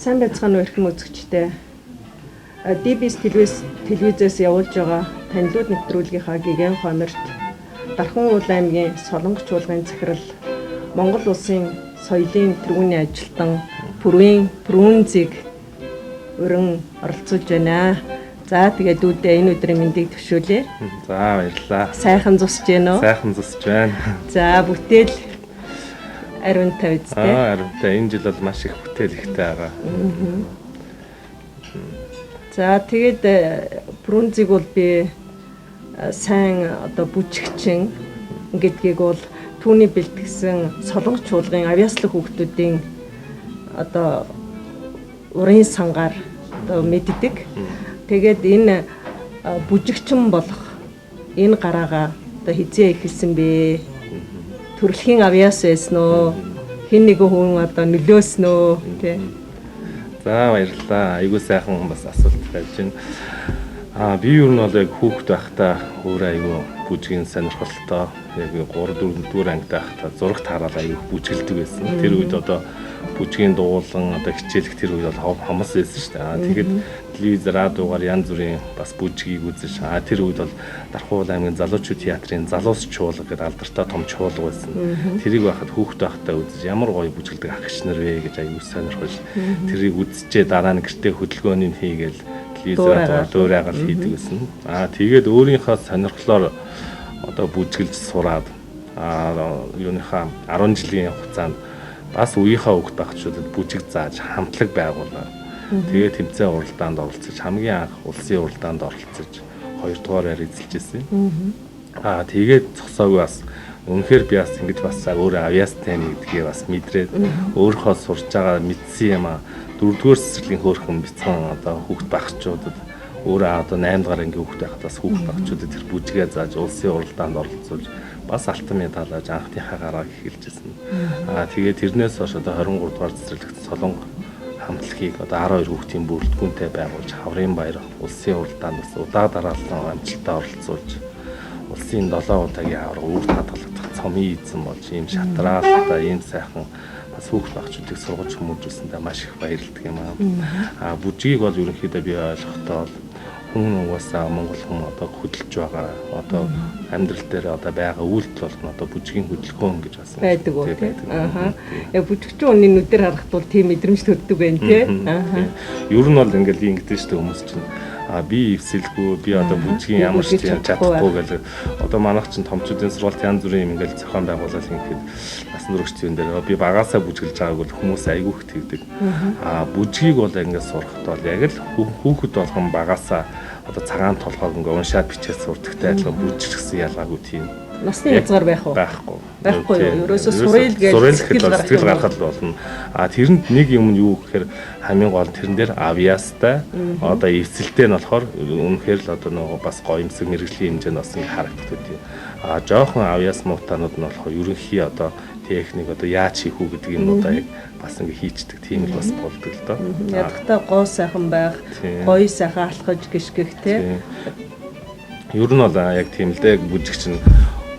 Сайн байцгаана уу эрхэм үзэгчдээ. DBS телевизээс явуулж байгаа танилуд нэвтрүүлгийнхаа гигэн хонорт Дархан уул аймгийн Солонгоч чуулгын захирал Монгол улсын соёлын тэргүүний ажилтан Пүрүнзиг өрн оролцуулж байна. За тэгээд үүдээ энэ өдрийн мэндийг төвшүүлье. За баярлалаа. Сайхан зусж байна уу? Сайхан зусж байна. За бүтээл ариунтай үстэй. Ариунтай. Энэ жил бол маш их бүтээл ихтэй байгаа. За тэгээд Пүрүнзиг бол би сайн одоо бүжигчин гэдгийг бол түүний бэлтгэсэн Солонгоч чуулгын авьяаслах хүүхдүүдийн одоо урын сангаар одоо мэддэг. Тэгээд энэ бүжигчин болох энэ гараагаа одоо хизээ ихэлсэн бэ? Төрөлхийн авьяас байсан уу? Хэн нэгэн хүн одоо нөлөөсөн үү? Тэ. За баярлалаа. Айгуу сайхан бас асуулт байж байна. Би юу нь бол яг хүүхэд байхдаа өөрөө айгуу бүжгийн сонирхолтой. Яг 3 4 дугаар ангид байхдаа зурагт хараад айгуу бүжгэлдэг байсан. Тэр үед одоо бүжгийн дуулан одоо хичээлх тэр үед бол хомос байсан шүү дээ. Тэгээд телевиз радиогаар янз бүрийн бас бүжгийг үзэж тэр үед бол Дархан уул аймгийн залуучууд театрын залуус чуулга гэдэг алдартай том чуулга байсан. Тэрийг байхад хүүхэд байхдаа үзэж ямар гоё бүжгэлдэг ах гişнэр вэ гэж аюу сонирхож тэрийг үзчихээ дараа нь гэртээ хөдөлгөөнийг хийгээл телевиз радиогаар дуурайгаал хийдэг байсан. Тэгээд өөрийнхөө сонирхлоор одоо бүжгэлж сураад юуныхаа 10 жилийн хугацаанд бас үеийнхээ хүүхэд багчуудад бүжиг зааж хамтлаг байгуулаад тэгээд тэмцээн уралдаанд оролцож хамгийн анх улсын уралдаанд оролцож 2 дугаараар эзэлж ирсэн. Тэгээд цогцоогүй бас үнэхээр би бас ингэж бас өөрөө авьяастай нэгдгээ бас мэдрээд өөрийнхөө сурж байгаа мэдсэн юм 4-р цэцэрлэгийн хөөрхөн бяцхан одоо хүүхэд багчуудад өөрөө одоо 8 дугаар ангийн хүүхэд байхад бас хүүхэд багчуудад тэр бүжгээ зааж улсын уралдаанд оролцуулж бас алтан медаль авч анхныхаа гарааг эхэлжсэн. Тэгээд тэрнээс хойш одоо 23 дугаар цэцэрлэгт Солонго хамтлагийг одоо 12 хүүхдийн бүрэлдэхүүнтэй байгуулж Хаврын баяр улсын уралдаанд бас удаа дараалан амжилттай оролцуулж улсын 7 удаагийн авраг үр хадгалагдах цомын эзэн болж ийм шатраалтай ийм сайхан бас хүүхд багчуудыг сургаж хүмүүжүүлсэндээ маш их баярлдаг юм аа. Бүжгийг бол ерөнхийдөө би ойлгохдоо хүн угаасаа Монгол хүн одоо хөдөлж байгаа одоо амьдрал дээр одоо байгаа үйлдэл болгоно одоо бүжгийн хөдөлгөөн гэж бас байдаг уу тийм. Яг бүжигчин хүний нүдээр харахад бол тийм мэдрэмж төрдөг байх тийм. Ер нь бол ингээл ингэдэж шүү дээ хүмүүс чинь би эвсэлгүй би одоо бүжгийн ямар ч юм чадахгүй гэл одоо манайх чинь томчуудын сургалт янз бүрийн юм ингээл зохион байгуулалт ингэхэд насан туршид юм дээр би багаасаа бүжгэлж байгааг бол хүмүүс айгүй их тэгдэг. Бүжгийг бол ингээд сурахад бол яг л хүүхэд болгон багаасаа одоо цагаан толгойг ингээ уншаад бичээд сурдагтай адилхан бүжиж гэсэн ялгаагүй тийм. Насны хязгаар байх уу? Байхгүй. Байхгүй юу? Ерөөсөө сурал гэж сэтгэл гаргахад болно. Тэрэнд нэг юм нь юу гэхээр хамгийн гол тэрэн дээр авьяастай одоо эвсэлтэй нь болохоор үнэхээр л одоо нөгөө бас гоёмсог мэрэгжлийн хэмжээнд бас ингээ харагддаг тийм. Жоохон авьяас муутанууд нь болохоор ерөнхий одоо техник одоо яаж хийх үү гэдэг юмудаа яг бас ингээ хийчдэг тийм л бас болдог л доо. Ядагтаа гоо сайхан байх, гоё сайхан алхаж гიშгэх тийм. Ер нь бол яг тийм л дээ бүжигч нь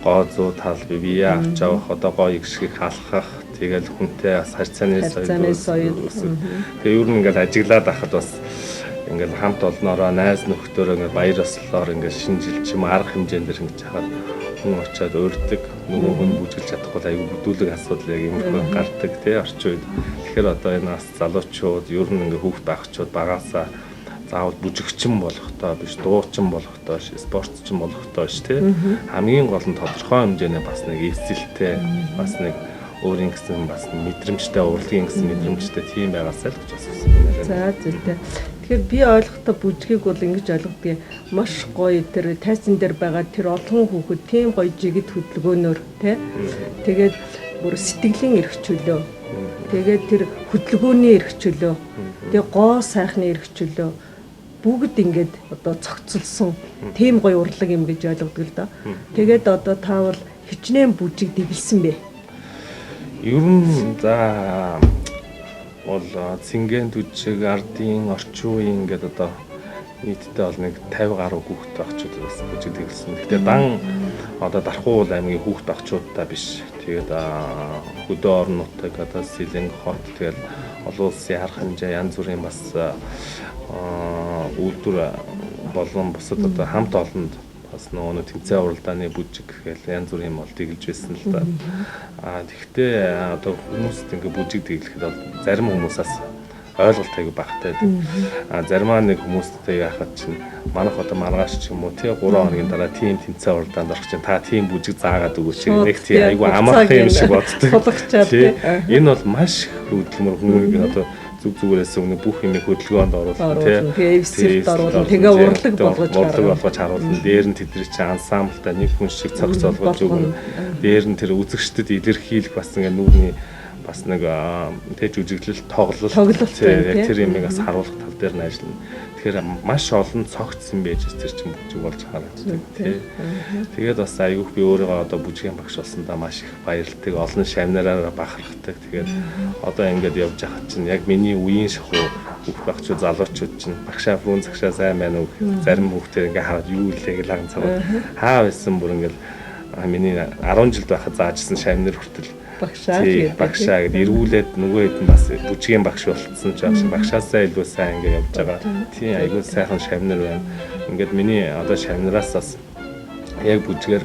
гоо зүү тал бие авч явах одоо гоё гიშгэх алхах тэгэл хүнтэй бас харьцааны соёл. Тэгээ ер нь ингээл ажиглаад байхад бас ингээл хамт олноороо найз нөхдөөрөө ингээл баяр ёслолоор ингээл шинжилж юм арга хэмжээнд дэр ингэж хахад хүн очиад урддаг нөгөө хүн бүжгэлж чадахгүй айгүй бүдүүлэг асуудал яг юм гардаг тий орчин үед. Тэгэхээр одоо энэ бас залуучууд ер нь ингээ хүүхд багчууд багаасаа заавал бүжигчин болохтой биш дуучин болохтой биш спортчин болохтой биш тий хамгийн гол нь тодорхой хэмжээний бас нэг эвсэлтэй бас нэг өөрийн гэсэн бас мэдрэмжтэй урлагийн гэсэн мэдрэмжтэй тийм байгаасаа л гэж асуусан юм байна. За зүйтэй. Тэгэхээр би ойлгохдоо бүжгийг бол ингэж ойлгодгийг маш гоё тэр тайзан дээр байгаа тэр олон хүүхэд тийм гоё жигд хөдөлгөөнөөр тий тэгээд бүр сэтгэлийн эрх чөлөө тэгээд тэр хөдөлгөөний эрх чөлөө тэгээд гоо сайхны эрх чөлөө бүгд ингээд одоо цогцолсон тийм гоё урлаг юм гэж ойлгодог л доо. Тэгээд одоо та бол хичнээн бүжиг дэглэсэн бэ? Ер нь за бол цингэн түжиг ардын орчин үеийн ингээд одоо нийтдээ бол нэг 50 гаруй хүүхэд багчууд бас бүжиг дэглэсэн. Гэхдээ дан одоо Дархуул аймгийн хүүхд багчуудтай биш. Тэгээд хөдөө орон нутаг одоо Сэлэнг хот тэгэл олон улсын арга хэмжээ янз бүрийн бас үйлдвэр болон бусад одоо хамт олонд бас нөгөө тэмцээн уралдааны бүжиг гэхэл янз бүрийн бол дэглэж байсан л да. Тэгэхдээ одоо хүмүүст ингээ бүжиг дэглэхэд бол зарим хүмүүсээс ойлголт аягүй багтай. Заримаа нэг хүмүүстэй яхад чинь манайх одоо маргааш ч юм уу тий 3 хоногийн дараа тийм тэмцээн уралдаанд орох чинь та тийм бүжиг заагаад өгөөч нэг тий аягүй амарх юм шиг боддог. Энэ бол маш хөдөлмөр хүмүүнийг одоо зүгээрээс өмнө бүх юм хөдөлгөөнд оруулах тий эвсэлд оруулах тэгээ урлаг болгож харуулна. Дээр нь тэдний чинь ансамблтай нэг хүн шиг цогц олгож өгнө. Дээр нь тэр үзэгчдэд илэрхийлэх бас ингээ нүрийн бас нэг тэг жүжиглэл тоглолт яг тэр юмыг бас харуулах тал дээр нь ажиллана. Тэгэхээр маш олон цогцсон байж тэр чинь бүжиг болж харагддаг тий. Тэгээд бас айгүйх би өөрийгөө одоо бүжгийн багш болсондоо маш их баярлдаг. Олон шавнараараа бахархдаг. Тэгээд одоо ингээд явж байхад чинь яг миний үеийн шахуу бүх багчууд залуучууд чинь багшаа фрун цагшаа сайн байна уу гэх зарим хүүхдээр ингээд хараад юу илээ гэж лаган цагаад хаа байсан бүр ингээд миний 10 жилд байхад заажсан шавнар хүртэл багшаа гэдэг эргүүлээд нөгөө хэд нь бас бүжгийн багш болцсон ч багшаасаа илүү сайн ингээд явж байгаа. Тийм айгүй сайхан шавнар байна. Ингээд миний одоо шавнараас бас яг бүжгээр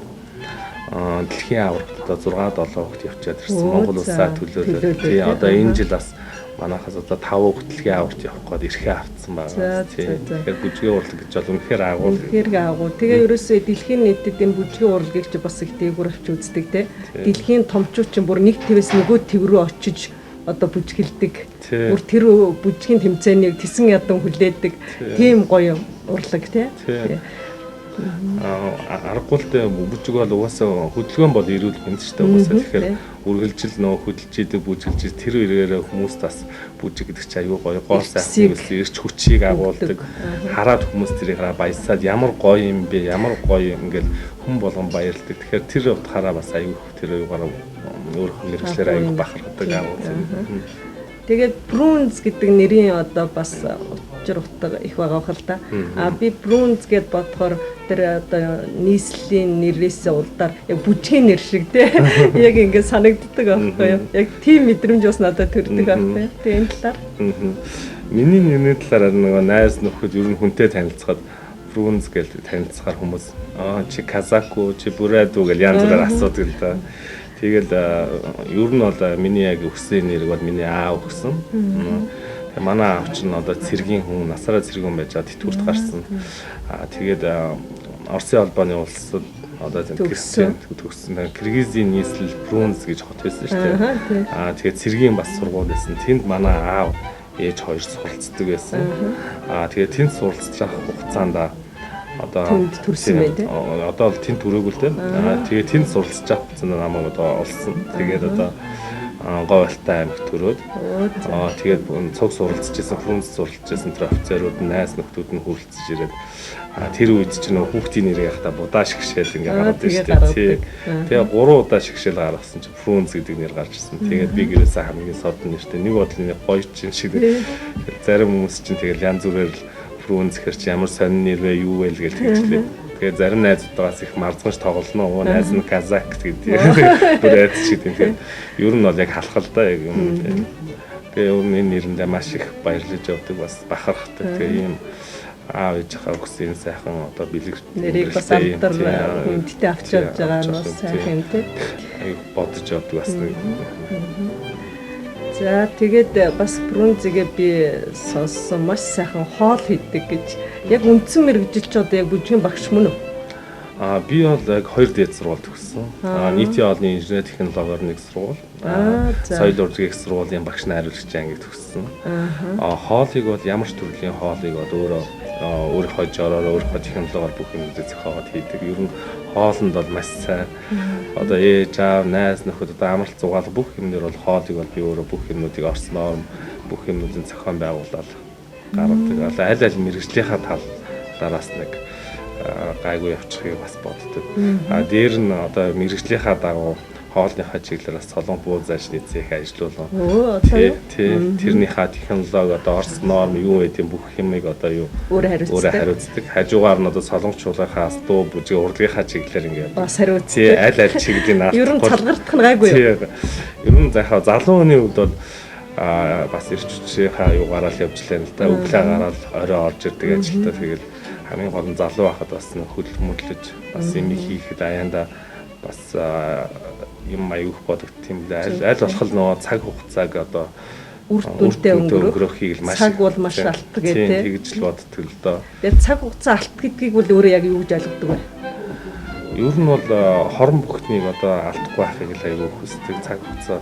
дэлхийн аваргад одоо 6-7 хүүхд явчаад ирсэн Монгол улсаа төлөөлөд. Тийм одоо энэ жил бас манайхаас одоо 5 хүүхд дэлхийн аваргад явах гээд эрхээ авцсан байгаа. Тийм. Тэгэхээр бүжгийн урлаг гэж бол үнэхээр агуул. Тэгээ ерөөсөө дэлхийн нийтэд энэ бүжгийн урлагийг ч бас их дээгүүр авч үздэг те. Дэлхийн томчууд чинь бүр нэг твээс нөгөө төв рүү очиж одоо бүжгэлдэг. Бүр тэр бүжгийн тэмцээнийг тесэн ядан хүлээдэг. Тийм гоё урлаг те. Аргагүй л бүжиг бол угаасаа хөдөлгөөн бол ирүүл юм шүү дээ. Угаасаа тэгэхээр үргэлжил нөө хөдөлж идэг бүжиглж тэр үргээрээ хүмүүс бас бүжиг гэдэг чинь аюу гоё гоо сайхан ирч хүчийг агуулдаг. Хараад хүмүүс тэрийг баясаад ямар гоё юм бэ? Ямар гоё ингээл хүн болгон баярлдаг. Тэгэхээр тэр утгаараа бас аюу тэр аюугаар өөрийнхөө мэрэгчлэр аюу бахархдаг агуулдаг. Тэгээд Брунз гэдэг нэрийн одоо бас учир утга их байгаа хэл та. Би Брунз гэд бодохоор тэр одоо нийслэлийн нэрээс улдаар яг бүжгийн нэр шиг те яг ингээд санагддаг аахгүй юу. Яг тийм мэдрэмж бас надад төрдөг аахгүй юу. Тэгээ энэ талаар. Миний нэрний талаар нөгөө найз нөхөд ер нь хүнтэй танилцахад Брунз гэж танилцахаар хүмүүс чи казаку чи бураду гэж янз бүрээр асуудаг л да. Тэгэл ер нь бол миний яг өгсөн нэрийг бол миний аав өгсөн. Тэгээ манай аав чинь одоо цэргийн хүн, насаараа цэргэн байж байгаа тэтгэврт гарсан. Тэгээд Оросын холбооны улсад одоо төгссөн Киргизийн нийслэл Брунз гэж хот байсан шүү дээ. Тэгээд цэргийн бас сургууль байсан. Тэнд манай аав ээж хоёр суралцдаг байсан. Тэгээд тэнд суралцах хугацаанд одоо тэнд төрсөн байх тийм. Одоо бол тэнд төрөөгүй л тийм. Тэгээд тэнд суралцж авах гэсэн намайг одоо олсон. Тэгээд одоо Говьалтай аймагт төрөөд тэгээд цог суралцж байсан, Брунз суралцж байсан тэр офицерууд, найз нөхдүүд нь хүрэлцэж ирээд тэр үед чинь хүүхдийн нэрийг яхаа будаа шигшээл ингээ гараад байна шүү дээ. Тэгээ 3 удаа шигшээл гаргасан чинь Брунз гэдэг нэр гарч ирсэн. Тэгээд би гэрээсээ хамгийн содон нэртэй нэг бодлын гоё чинь шиг зарим хүмүүс чинь тэгэл янз бүрээр л Брунз хэр чи ямар сонин нэр вэ юу вэ л гэж хэлжлээ. Тэгээ зарим найзуудаас их марзганж тоглоно. Найз нь казак гэдэг. Тэр айц шиг тийм. Ер нь бол яг халах л да яг юм. Тэгээ ер нь энэ нэрэндээ маш их баярлаж явдаг бас бахархдаг. Тэгээ ийм аав ээжийнхаа өгсөн сайхан одоо бэлэг нэрийг бас амтар хүндтэй авч явж байгаа нь бас сайхан юм тий. Аюу бодож явдаг бас нэг. За тэгээд бас Брунзигээ би сонссон маш сайхан хоол хийдэг гэж. Яг үндсэн мэрэгжилч одоо яг бүжгийн багш мөн үү? Би бол яг 2 дэд сургууль төгссөн. Нийтийн олонний инженери технологиор нэг сургууль. Соёл урлагийн сургуулийн багш найруулагч ангид төгссөн. Хоолыг бол ямар ч төрлийн хоолыг бол өөрийнхөө жороор өөрийнхөө технологиор бүх юм зохиогоод хийдэг. Ер нь хоолнд бол маш сайн. Одоо ээж аав, найз нөхөд одоо амралт зугаал бүх юмнэр бол хоолыг бол би өөрөө бүх юмнуудыг орсноор бүх юмнуудын зохион байгуулаад гаргадаг. Аль мэрэгжлийнхаа талаараас нэг гайгүй явчихыг бас боддог. Дээр нь одоо мэрэгжлийнхаа дагуу хоолныхаа чиглэлээс солон буу зааж нийцээ их ажиллуулсан. Өө тий тэрнийхээ технологи одоо Орос норм юу гэдэг бүх юмыг одоо юу өөрөө хариуцдаг. Хажуугаар нь одоо солонгочуулгахаас дуу бүжиг урлагийнхаа чиглэлээр ингээд бас хариуцдаг. Тий аль чиглэлийн наалт. Ер нь цалгартах нь гайгүй юу? Тий. Ер нь захаа залуу хүний хувьд бол бас ирч хүчийнхаа юугаараа л явж лээ л да. Өглөө гараад орой орж ирдэг ажилтаа тэгэл хамгийн гол нь залуу байхад бас хөл мөдлөж бас юм хийхэд аяанда бас юм аюух бодогдт юм лээ. Аль болох л нөгөө цаг хугацааг одоо үр дүнтэй өнгөрөхийг л маш цаг бол маш алддаг гэдэг. Тэгж л боддог л доо. Тэгээд цаг хугацаа алт гэдгийг бол өөрөө яг юу гэж ойлгодог вэ? Ер нь бол хорон бүхнийг одоо алдахгүй байхыг л аюу хүсдэг. Цаг хугацаа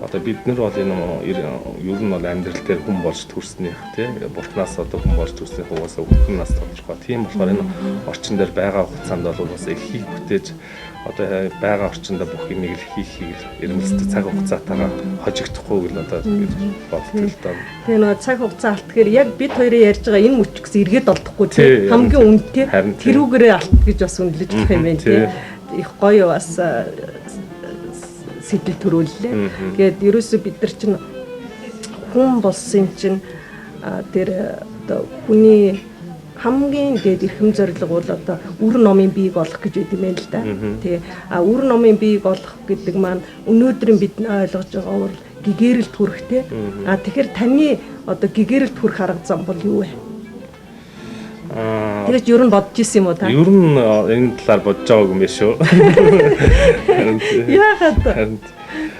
одоо бид нар бол энэ ер нь бол амьдрал дээр хүн болж төрснийх тий бурхнаас одоо хүн болж төрснийх угаасаа хүн нас тодорхой. Тийм болохоор энэ орчин дээр байгаа хугацаанд бол бас эрхийг бүтээж одоо байгаа орчиндөө бүх юмыг л хийхийг эрмэлздэг цаг хугацаатайгаа хожигдохгүй л одоо гэж боддог л доо. Тэгээ нөгөө цаг хугацаа алт гэхээр яг бид хоёрын ярьж байгаа энэ мөч гэсэн эргээд олдохгүй тий хамгийн үнэтэй тэрүүгээрээ алт гэж бас үнэлж болох юм байна тий. Их гоё бас сэтэл төрүүллээ. Тэгээд ерөөсөө бид нар чинь хүн болсон чинь тэр одоо хүний хамгийн дээд эрхэм зорилго бол одоо үр номын биеийг олох гэж байд юм байна л да. Тий. Үр номын биеийг олох гэдэг маань өнөөдрийн бид ойлгож байгаа бол гэгэрэлт хүрэх тий. Тэгэхээр таны одоо гэгэрэлт хүрэх арга зам бол юу вэ? Тэгэж ер нь бодож исэн юм уу та? Ер нь энэ талаар бодож байгааг юм биш үү? Яагаад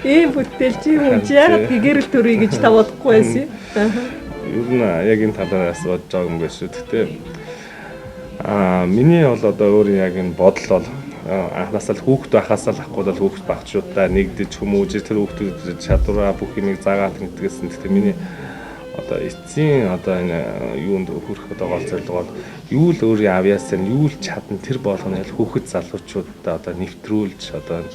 ийм бүтээлч юм чи яагаад гэгэрэлт төрөй гэж та бодохгүй байсан юм? Ер нь яг энэ талаараас бодож байгаа юм биш үү? Гэхдээ миний бол одоо өөр яг энэ бодол бол анхнаасаа л хүүхэд байхаас л ахгүй бол хүүхэд багчуудаа нэгдэж хүмүүжиж тэр хүүхдүүд чадвараа бүх юмыг заагаад ингэдэгсэн. Гэхдээ миний одоо эцсийн одоо энэ юунд хүрэх одоо гол зорилго бол юу л өөрийн авьяасаа юу л чадна тэр болгоно л хүүхэд залуучуудаа одоо нэвтрүүлж одоо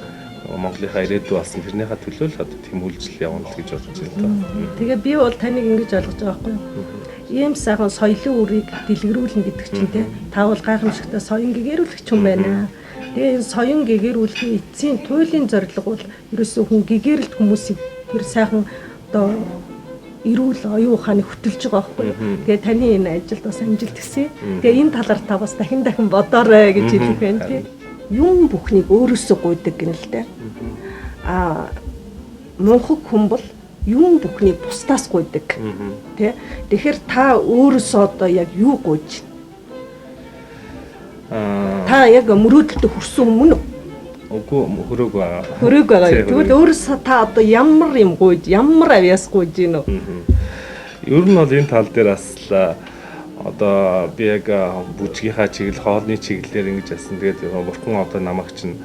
Монголынхаа ирээдүй болсон тэрнийхээ төлөө л одоо тийм үйлчлэл явуулна гэж бодож байна. Тэгээ би бол таныг ингэж ойлгож байгаа байхгүй юу? Ийм сайхан соёлын үрийг дэлгэрүүлнэ гэдэг чинь те та бол гайхамшигтай соён гэгэрүүлэгч юм байна. Тэгээ энэ соён гэгэрүүлэхийн эцсийн туйлын зорилго бол ерөөсөө хүн гэгэрэлт хүмүүсийг тэр сайхан одоо эрүүл оюун ухааныг хөтөлж байгаа байхгүй. Тэгээ таны энэ ажилд бас амжилт хүсье. Тэгээ энэ талаар та бас дахин бодоорой гэж хэлэх байна тий. Юм бүхнийг өөрөөсөө гуйдаг гэнэ л дээ. Мунхаг хүн бол юм бүхнийг бусдаас гуйдаг. Тэ. Тэгэхээр та өөрөөсөө одоо яг юу гуйж байна? Та яг мөрөөдөлтөд хүрсэн юм уу? Үгүй хөрөөг байгаа. Хөрөөг байгаа. Тэгвэл өөрөөсөө та одоо ямар юм гуйж, ямар авьяас гуйж гин үү? Ер нь бол энэ тал дээр бас одоо би яг бүжгийнхаа чиглэл, хоолны чиглэлээр ингэж асан. Тэгээд бурхан одоо намайг чинь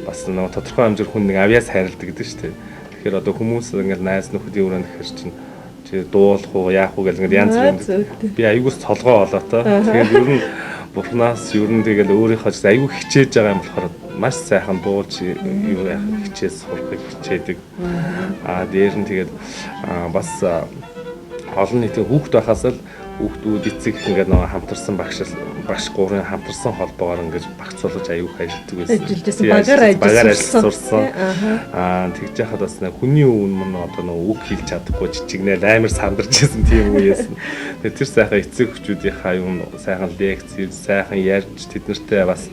бас нэг тодорхой хэмжээр хүн нэг авьяас хайрладаг гэдэг шүү дээ. Тэгэхээр одоо хүмүүс ингээл найз нөхөдийн өрөөнд гэхэр чинь чи дуулах уу, яах уу гэл ингээд янз бүр. Би аягуулс цолгоо болоо тоо. Тэгээд ер нь бурхнаас ер нь тэгэл өөрийнхөө ч аягүй хичээж байгаа юм болохоор маш сайхан дуулж юу яах хичээж сурахыг хичээдэг. Дээр нь тэгээд бас олон нийтийн хүүхд байхаас л хүүхдүүд эцэг ингээд нөгөө хамтарсан багш гурван хамтарсан холбоогоор ингээд багцуулж аягүй ажилладаг байсан. Багаар ажилласан. Тэгж яхад бас хүний өвн мөн одоо нөгөө үг хэлж чадахгүй жижигнээ амар сандарч байсан тийм үеэс. Тэгээд тэр сайхан эцэг хүүхдүүдийнхаа юм сайхан лекц, сайхан ярьж тэднэртэй бас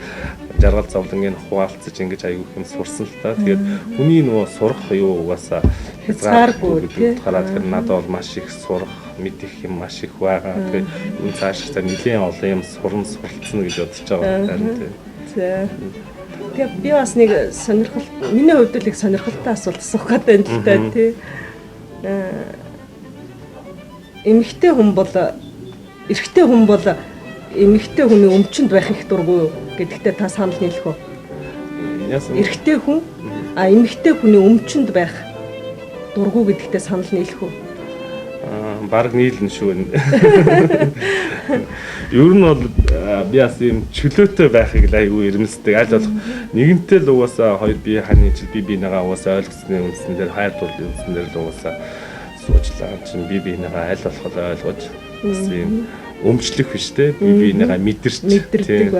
жаргал зовлонгийн хуваалцаж ингэж аягүй юм сурсан л та. Тэгээд хүний нөгөө сурах юу угаасаа хязгааргүй гэдэг утгаараа тэр надад бол маш их сурах мэдэх юм маш их байгаа. Тэгээд энэ цааш та нэлийн олон юм суралцсан гэж бодож байгаа юм тийм. Тэгээд би бас нэг сонирхол миний хувьд л их сонирхолтой асуулт асуух гэдэг юм л та тий. Эмэгтэй хүн бол эрэгтэй хүн бол эмэгтэй хүний өмчөнд байх их дургүй гэдэгтээ та санал нийлэх үү? Эрэгтэй хүн эмэгтэй хүний өмчөнд байх дургүй гэдэгтээ санал нийлэх үү? Бараг нийлнэ шүү. Ер нь бол би бас юм чөлөөтэй байхыг айгүй эрмэлздэг. Аль болох нэгэнтэй л угаасаа хоёр бие ханы жил би бинийгаа угаасаа ойлгоцсны үндсэн дээр хайр дурлалын үндсэн дээр л угаасаа суучлаа чинь би бинийгаа аль болох ойлгож юм өмчлөх биш те би бинийгаа мэдэрч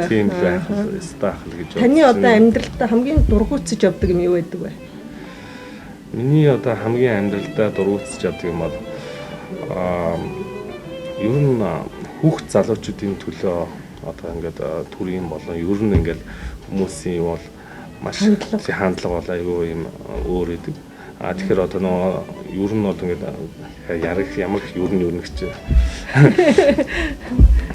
тийм байх ёстой ах л гэж байна. Таны одоо амьдралдаа хамгийн дургуутсаж явдаг юм юу байдаг вэ? Миний одоо хамгийн амьдралдаа дургуутсаж явдаг юм бол ер нь хүүхд залуучуудын төлөө одоо ингээд төрийн болон ер нь ингээд хүмүүсийн юм бол маш хандлага бол айгүй юм өөр идэг. Тэгэхээр одоо нөгөө ер нь бол ингээд ямар их ер нь гэж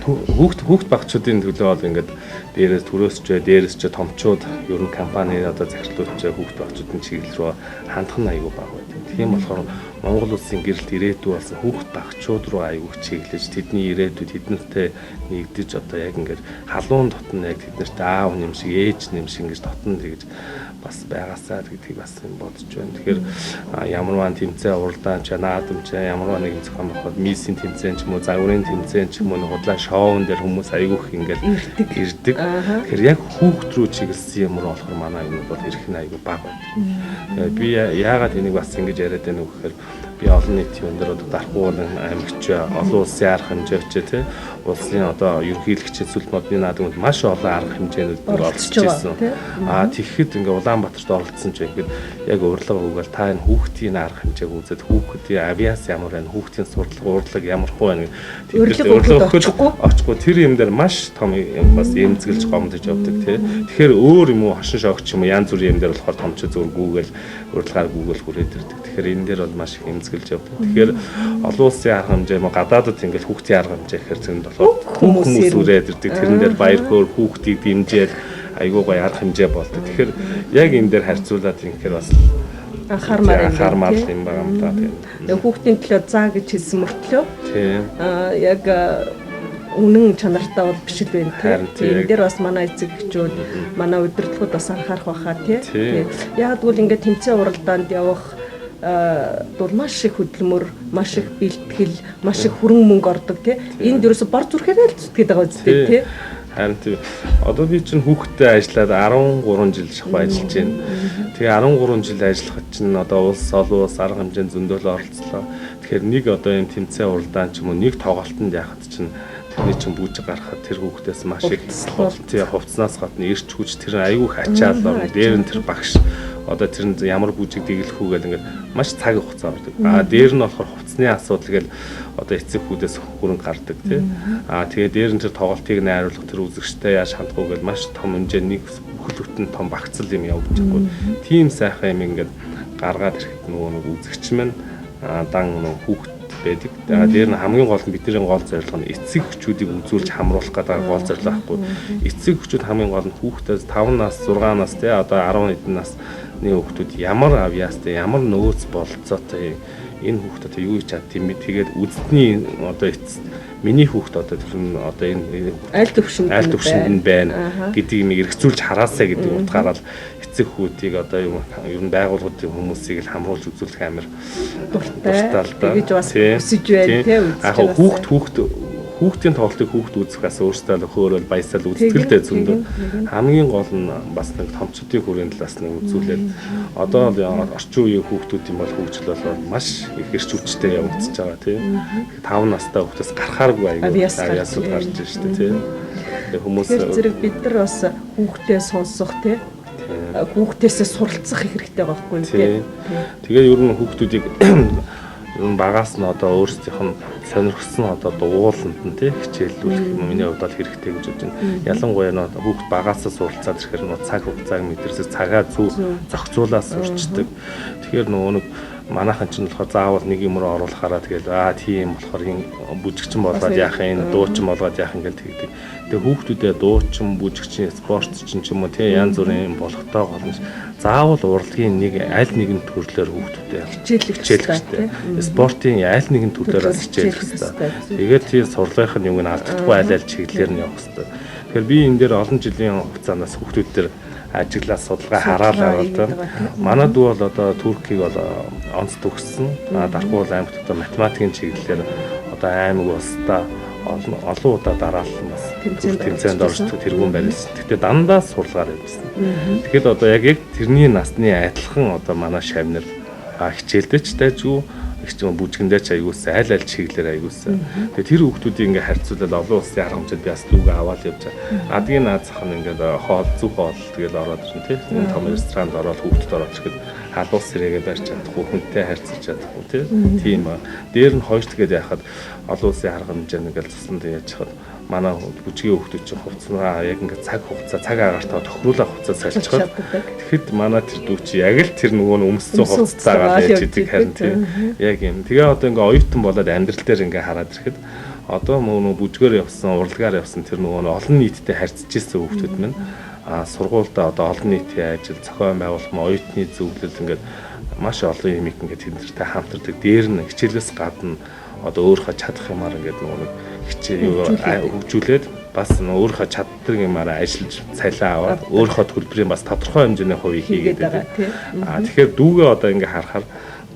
хүүхд багчуудын төлөө бол ингээд дээрээс төрөөсч томчууд ер нь компани одоо захирлуулж хүүхд багчуудын чиглэл рүү хандах нь айгүй бага байдаг. Тийм болохоор Монгол улсын гэрэлт ирээдүй болсон хүүхд багчууд руу айгүй чиглэж тэдний ирээдүйд тэднэртэй нэгдэж одоо яг ингээд халуун дотн яг тэднэрт аав нэм шиг ээж нэм шиг ингэж дотн тэгж бас байгаасаа гэдгийг бас бодож байна. Тэгэхээр ямарваа тэмцээн уралдаан ч наадамч ямарваа нэг зохион байгуулалт миссийн тэмцээн ч юм уу загварын тэмцээн ч юм уу худлаа шоун дээр хүмүүс айгүйх ингээд ирдэг. Тэгэхээр яг хүүхд рүү чиглэсэн юм руу болохоор манай юмуд бол ирэх нь айгүй бага байдаг. Би яагаад энийг бас ингэж яриад байна вэ гэхээр би олон нийтийн өндөр одоо дархуун аймагч олон улсын арга хэмжээч тий улсын одоо ерөнхийлөгч зүйл модны наадамд маш олон арга хэмжээнүүд оролцож ирсэн. Тэгэхэд ингээ Улаанбаатарт оролцсон ч ингээд яг урилга өгөөл та энэ хүүхдийн арга хэмжээг үзээд хүүхдийн авиас ямар байна, хүүхдийн урлаг ямар хөө байна урилга очихгүй тэр юм дээр маш том бас эмзэглэж гомдож явдаг тий. Тэгэхээр өөр юм уу хошин шогч юм янз бүрийн юм дээр болохоор томч зүгээр гүүгээл урилгаар гүүгээл хүрээд ирдэг. Тэгэхээр энэ дээр бол маш их эмзэглэж явдаг. Тэгэхээр олон улсын арга хэмжээ мө гадаадд ингээд хүүхдийн арга хэмжээ гэхээр тэнд болохоор хүмүүс үрээд ирдэг. Тэрэн дээр баяр хөөр хүүхдийг дэмжиж айгуу гоё арга хэмжээ болдог. Тэгэхээр яг энэ дээр харьцуулаад ингэхээр бас анхаармаар юм байна юм та тийм. Хүүхдийн төлөө заа гэж хэлсэн мөртлөө тийм. Яг үнэн чанартай бол биш л байна тийм. Энэ дээр бас манай эцэг эхчүүд манай удирдлагууд бас анхаарах байхаа тийм. Яг тэгвэл ингээд тэмцээн уралдаанд явах бол маш их хөдөлмөр, маш их бэлтгэл, маш их хүрэн мөнгө ордог тийм. Энд ерөөсө бор зүрхээрээ л зүтгээд байгаа үстэй тийм. Харин тийм. Одоо би чинь хүүхдтэй ажиллаад 13 жил шахуу ажиллаж байна. Тэгээ 13 жил ажиллахад чинь одоо улс олон улс арга хэмжээнд зөндөөл оролцлоо. Тэгэхээр нэг одоо энэ тэмцээн уралдаан ч юм уу нэг тоглолтод яхад чинь тэрний чинь бүжиг гарахад тэр хүүхдээс маш их хувцснаас гадна ирч хүч тэр айгүй их ачаал орно. Дээр нь тэр багш одоо тэр нь ямар бүжиг дэглэх үү гэл ингээд маш цаг хугацаа ордог. Дээр нь болохоор хувцсны асуудал гэл одоо эцэг хүүдээс хөрөнгө гардаг тий. Тэгээ дээр нь тэр тоглолтыг найруулах тэр үзэгчтэй яаж хандах уу гэл маш том хэмжээний бүхэлдэн том багцал юм явж байгаа. Тийм сайхан юм ингээд гаргаад ирэхэд нөгөө нэг үзэгч маань дан нөгөө хүүхд байдаг. Дээр нь хамгийн гол нь бидний гол зорилго нь эцэг эхчүүдийг үзүүлж хамруулах гэдэг гол зорилго байхгүй. Эцэг эхчүүд хамгийн гол нь хүүхдээс 5 нас 6 нас тий одоо 10 хэдэн насны хүүхдүүд ямар авьяастай ямар нөөц бололцоотой энэ хүүхд одоо юу хийж чад тийм тэгээд үздний одоо миний хүүхд одоо тэр нь одоо энэ аль төвшөнд нь байна гэдгийг нэг эргцүүлж хараасаа гэдэг утгаараа л эцэг хүүхдийг одоо ер нь байгууллагуудын хүмүүсийг л хамруулж үзүүлэх амар дуртай л да. Тэгэж бас хүсэж байна тий хүүхдийн тоглолтыг хүүхд үзэхээс өөртөө л хөөрөл баясаал үзтгэлтэй зөндөө хамгийн гол нь бас нэг томчдын хүрээний талаас нь үзүүлээд одоо орчин үеийн хүүхдүүдийн бол хөгжил бол маш их эрч хүчтэй явагдаж байгаа тий 5 настай хүүхдээс гарахааргүй аяасууд гарч байна шүү дээ тий хүмүүс зэрэг бид нар бас хүүхдээ сонсох тий хүүхдээсээ суралцах хэрэгтэй байхгүй тий тэгээд ер нь хүүхдүүдийг багаас нь одоо өөрсдийнх нь сонирхсан одоо дугууланд нь тий хичээллүүлэх юм миний хувьд бол хэрэгтэй гэж бодож байна. Ялангуяа нь хүүхд багаасаа суралцаад ирэхээр нөө цаг хугацааг мэдэрсэх цагаа зөв зохицуулаад сурчдаг. Тэгэхээр нөгөө нэг манайхан ч болохоор заавал нэг юм руу оруулахаараа тэгэл тийм болохоор бүжигчин болоод яах юм дуучин болоод яах юм гэл тэгдэг. Тэгээ хүүхдүүдээ дуучин, бүжигчин, спортчин ч юм уу тий янз бүрийн болохтой болно. Заавал урлагийн нэг аль нэгэн төрлөөр хүүхдүүдээ хичээлэх хэрэгтэй. Спортын аль нэгэн төрлөөс хичээлэх хэрэгтэй. Тэгээд тийм сурлагынх нь юм алдахгүй аль чиглэлээр нь явах хэрэгтэй. Тэгэхээр би энэ дээр олон жилийн хугацаанаас хүүхдүүд төр ажиглаа судалгаа хараалаа одоо манай дүү бол одоо Туркийг бол онц төгссөн. Дархуул аймагт одоо математикийн чиглэлээр одоо аймаг улстай олон удаа дараалсан бас тэмцээнд оролцдог тэргүүн барьсан. Гэхдээ дандаа сурлагаар явсан. Тэгэхээр одоо яг тэрний насны адилхан одоо манай шавнар хичээлдэж дайжгүй их ч юм бүжгэндээ ч аягуулсан аль чиглэлээр аягуулсан. Тэгээ тэр хүүхдүүдийг ингээ харьцуулаад олон улсын арга хэмжээнд би бас лүг аваад явж байгаа. Адгийн наад зах нь ингээд хоол зүг хоол тэгэл ороод ирнэ тий. Том ресторанд ороод хүүхдэд ороод ирэхэд халуус сэрээгээ барьж чадахгүй хүнтэй харьцаж чадахгүй тий. Тийм аа. Дээр нь хойш тэгээд яхад олон улсын арга хэмжээнд ингээл цуснд яаж хаад манай бүжгийн хүүхдүүд чинь хувцснаа яг ингээд цаг агартаа тохируулах хувцас салчихад тэгэхэд манай тэр дүү чи яг л тэр нөгөө өмссөн хувцастайгаа байж идэг харин тийм яг юм. Тэгээ одоо ингээд оюутан болоод амьдрал дээр ингээд хараад ирэхэд одоо нөгөө бүжгээр явсан урлагаар явсан тэр нөгөө олон нийтэд харьцаж ирсэн хүүхдүүд минь сургуультай одоо олон нийтийн ажил зохион байгуулалт оюутны зөвлөл ингээд маш олон юм ингээд тэднэртэй хамтардаг. Дээр нь хичээлээс гадна одоо өөрийнхөө чадах юмар ингээд нөгөө хөгжүүлээд бас өөрийнхөө чаддаг юмараа ажиллаж цалиа аваад өөрийнхөө төлбөрийн бас тодорхой хэмжээний хувийг хийгээд байдаг. Тэгэхээр дүүгээ одоо ингээ харахаар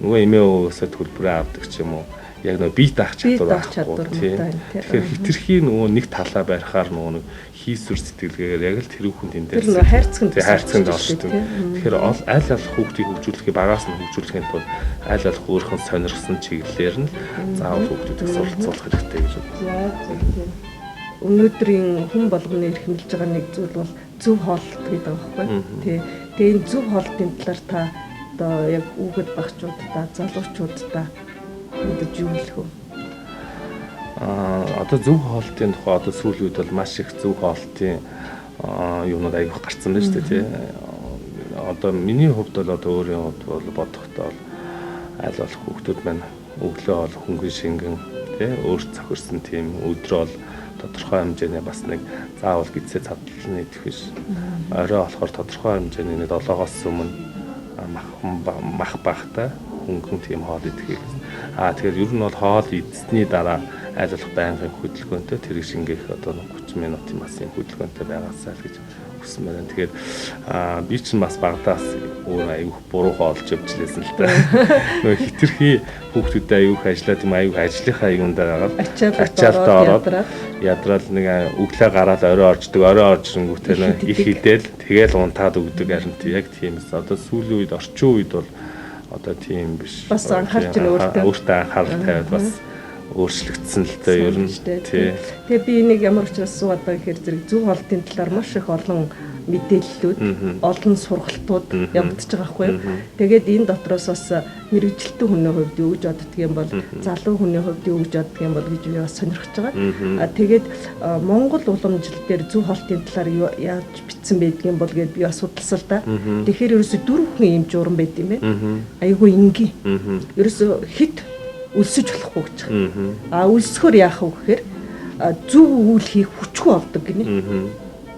нөгөө эмээ өвөөсөө төлбөрөө авдаг ч юм уу яг нөгөө бие даах чадвар байхгүй тийм. Тэгэхээр хитрхи нөгөө нэг талаа барихаар нөгөө хийсвэр сэтгэлгээр яг л тэр хүн тэнд дээр хайрцагт оршдог. Тэгэхээр аль аль хүүхдийг хөгжүүлэхийг багаас нь хөгжүүлэхийн тулд аль аль өөрхөн сонирхсан чиглэлээр нь заавал хүүхдүүдийг суралцуулах хэрэгтэй гэж боддог. Өнөөдрийн хүн болгоны эрхэмлж байгаа нэг зүйл бол зөв хооллолт гэдэг байгаа байхгүй. Тэгээ энэ зөв хооллолтын талаар та одоо яг хүүхэд багчуудаа, залуучуудаа мэдэж юу хэлэх вэ? Одоо зөв хоолтын тухай одоо сүүлийн үед бол маш их зөв хоолтын юмнууд аяг гарцсан байна шүү дээ тий. Одоо миний хувьд бол одоо өөрийн хувьд бол бодохдоо аль болох хүүхдүүд маань өглөө бол хөнгөн шингэн тий өөрт зохирсон тийм өдрөө бол тодорхой хэмжээний бас нэг заавал гидсээ цадлалны идэх биш. Орой болохоор тодорхой хэмжээний 7-оос өмнө мах багтай хөнгөн тийм хоол идэхийг. Тэгэхээр ер нь бол хоол идсний дараа аль болох байнгын хөдөлгөөнтэй тэр шингээх одоо 30 минутын бас юм хөдөлгөөнтэй байгаасаа л гэж хүсмээр байна. Тэгээд би чинь бас багадаас өөр аюух буруу хоолж явжлээсэн л та. Нөгөө хитрхи хүүхдүүдэд аюух ажиллаад юм аюух ажлынхаа юундаа агаад ачаалтаа ороод ядрал нэг өглөө гараад орой орждөг орой оржингүүтээ их хідэл тэгэл унтаад өгдөг харин яг тийм эс. Одоо сүүлийн үед орчин үед бол одоо тийм биш. Бас анхаарч байна өөртөө анхаарал тавиад бас өөрчлөгдсөн л дээ ер нь тий. Тэгээ би нэг ямар учраас суугаад байгаа гэхээр зэрэг зөв хоолтын талаар маш их олон мэдээллүүд, олон сургалтууд явагдаж байгаа хгүй. Тэгээд энэ дотроос бас мэрэгжилтэн хүний хувьд юу гэж боддөг юм бол залуу хүний хувьд юу гэж боддөг юм бол гэж би бас сонирхож байгаа. Тэгээд Монгол уламжлал дээр зөв хоолтын талаар яаж бичсэн байдгийг бол гээд би бас судалсан л да. Тэгэхээр ерөөсө 4 хүн юм журам байд юм байна. Айгуу энгийн. Ерөөсө хит өлсөж болохгүй гэж. Өлсөхөр яах вэ гэхээр зөв үйл хийх хүчгүй болдог гинэ.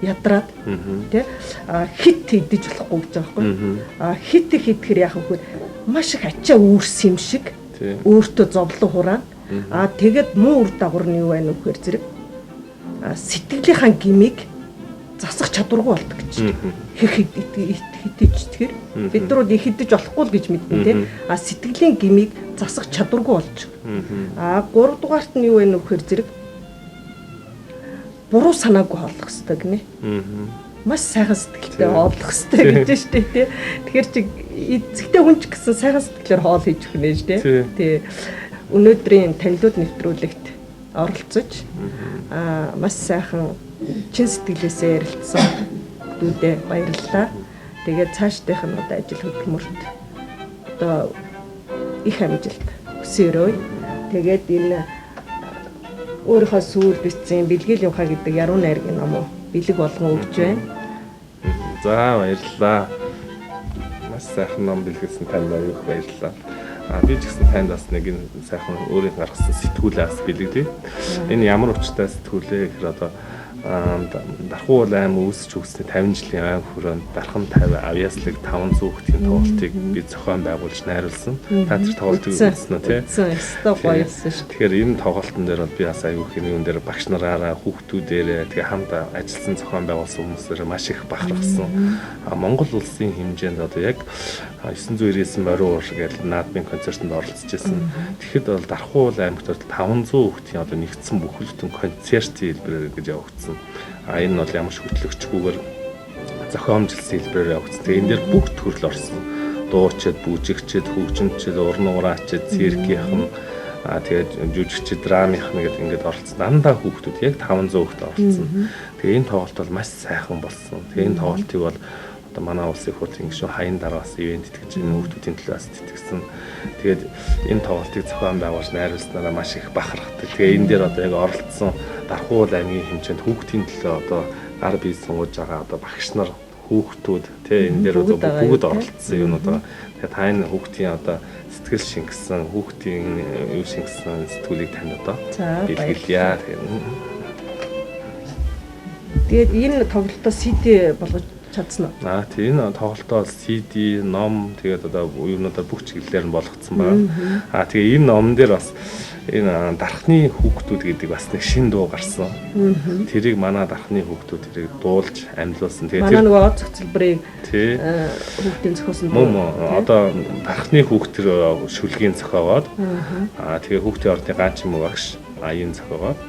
Ядраад тий хит идэж болохгүй гэж байгаа байхгүй. Хит хийхээр яах вэ гэхээр маш их ачаа үүрс юм шиг өөртөө зовлон хураана. Тэгээд муу үр дагавар нь юу байна вэ гэхээр зэрэг сэтгэлийнхаа гмийг засах чадваргүй болдог гэж. Хитэж тэгэхээр бид нар их хитэж болохгүй л гэж мэднэ тий. Сэтгэлийн гмийг засах чадваргүй болж. 3 дугаарт нь юу вэ нөхөр зэрэг буруу санаагүй хооллох хэрэгтэй гинэ. Маш сайхан сэтгэлтэй хооллох хэрэгтэй гэж штэ тий. Тэгэхээр чи эцэгтэй хүн ч гэсэн сайхан сэтгэлээр хоол хийж өгнө ш тий. Өнөөдрийн танилуд нэвтрүүлэгт оролцож маш сайхан чин сэтгэлээсээ ярилцсан дүүдээ баярлалаа. Тэгээд цаашдынх нь одоо ажил хөдөлмөрт одоо их амжилт хүсээрэй. Тэгээд энэ өөрийнхөө сүүл бичсэн бэлгэл явахаа гэдэг яруу найргийн ном бэлэг болгон өгч байна. За баярлалаа. Маш сайхан ном бэлгэлсэн танд аяг баярлалаа. Би ч гэсэн танд бас нэг энэ сайхан өөрийн гаргасан сэтгүүлээ бас бэлгэлээ. Энэ ямар учиртай сэтгүүлээ гэхээр одоо Дархуу аймаг үүсч өгсөний 50 жилийн аймаг хүрээнд Дархан 50 авьяаслаг 500 хүүхдийн тоглолтыг би зохион байгуулж найруулсан. Та тэр тоглолтыг үзсэн үү те? Өстой гоёсэн шүү. Тэгэхээр энэ тоглолтын дээр бол би бас аюул их юм дээр багш нараараа хүүхдүүдээрээ тэгээ хамт ажилласан зохион байгуулсан хүмүүсээр маш их бахархсан. Монгол улсын хэмжээнд одоо яг 999 морин уур гэдэг наадмын концертанд оролцож байсан. Тэгэхэд бол Дархуу аймагт 500 хүүхдийн одоо нэгдсэн бүхэлдэн концертын хэлбэрээр гэж явагдсан. Энэ нь бол ямар ч хөтлөгчгүйгээр зохиомжилсан хэлбэрээр явагдсан. Тэгээ энэ дээр бүх төрөл орсон. дуучид, бүжигчид, хөгжимчид, уран ураачид, циркийнхэн тэгээд жүжигчид, драмынхан гэдэг ингээд оролцсон. Дандаа хүүхдүүд яг 500 хүүхэд оролцсон. Тэгээ энэ тоглолт бол маш сайхан болсон. Тэгээ энэ тоглолтыг бол одоо манай улсын их хурлын гишүүн хаян дараас ивент итгэж энэ хүүхдүүдийн төлөөс тэтгэсэн. Тэгээд энэ тоглолтыг зохион байгуулж найруулснараа маш их бахархдаг. Тэгээ энэ дээр одоо яг оролцсон Дархуул аймгийн хэмжээнд хүүхдийн төлөө одоо гар бие сунгаж байгаа одоо багш нар хүүхдүүд энэ дээр бүгд оролцсон юмнууд байгаа. Тэгээ та энэ хүүхдийн одоо сэтгэл шингэсэн, хүүхдийн юу шингэсэн сэтгүүлийг тань одоо бэлгэлье. Тэгээд энэ тоглолтоо CD болгож чадсан уу? Тийм энэ тоглолтоо CD, ном тэгээд одоо юмнуудаар бүх чиглэлээр нь болгоцсон байна. Тэгээ энэ номон дээр бас энэ дархны хүүхдүүд гэдэг бас нэг шин дуу гарсан. Тэрийг манай дархны хүүхдүүд тэрийг дуулж амьлуулсан. Тэгээ манай нөгөө од цогцлбарыг хүүхдийн зохиосон дуу. Одоо дархны хүүхд тэр шүлгийн зохиогоод тэгээ хүүхдийн ордны ганчин багш аян зохиогоод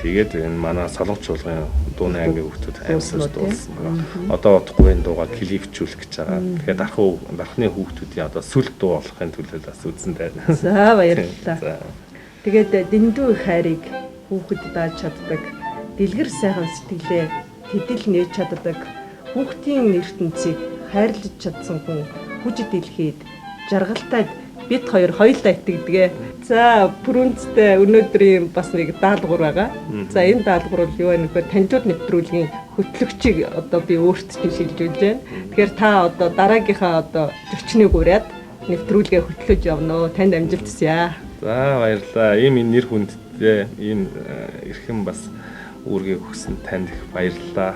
тэгээд энэ манай солонгоч чуулгын дууны аймгийн хүүхдүүд амьсгалж дуулсан байгаа. Одоо удахгүй энэ дуугаа клипчүүлэх гэж байгаа. Тэгэхээр дархны хүүхдүүдийн одоо сүл дуу болохын төлөө бас үзэн байна. За баярлалаа. Тэгээд дэндүү их хайрыг хүүхэд дааж чаддаг, дэлгэр сайхан сэтгэлээ тэдэл нээж чаддаг, хүүхдийн ертөнцийг хайрлаж чадсан хүн хүчит дэлхийд жаргалтайд бид хоёулаа итгэдэг. За Пүрүнцтэй өнөөдрийн бас нэг даалгавар байгаа. За энэ даалгавар бол юу вэ нөхөр таньжууд нэвтрүүлгийн хөтлөгчийг одоо би өөрт чинь шилжүүлж байна. Тэгэхээр та одоо дараагийнхаа одоо зочныг ураад нэвтрүүлгээ хөтлөж явна уу? Танд амжилт хүсье. За баярлалаа. Ийм нэр хүндтэй ийм эрхэм бас үүргийг өгсөн танд их баярлалаа.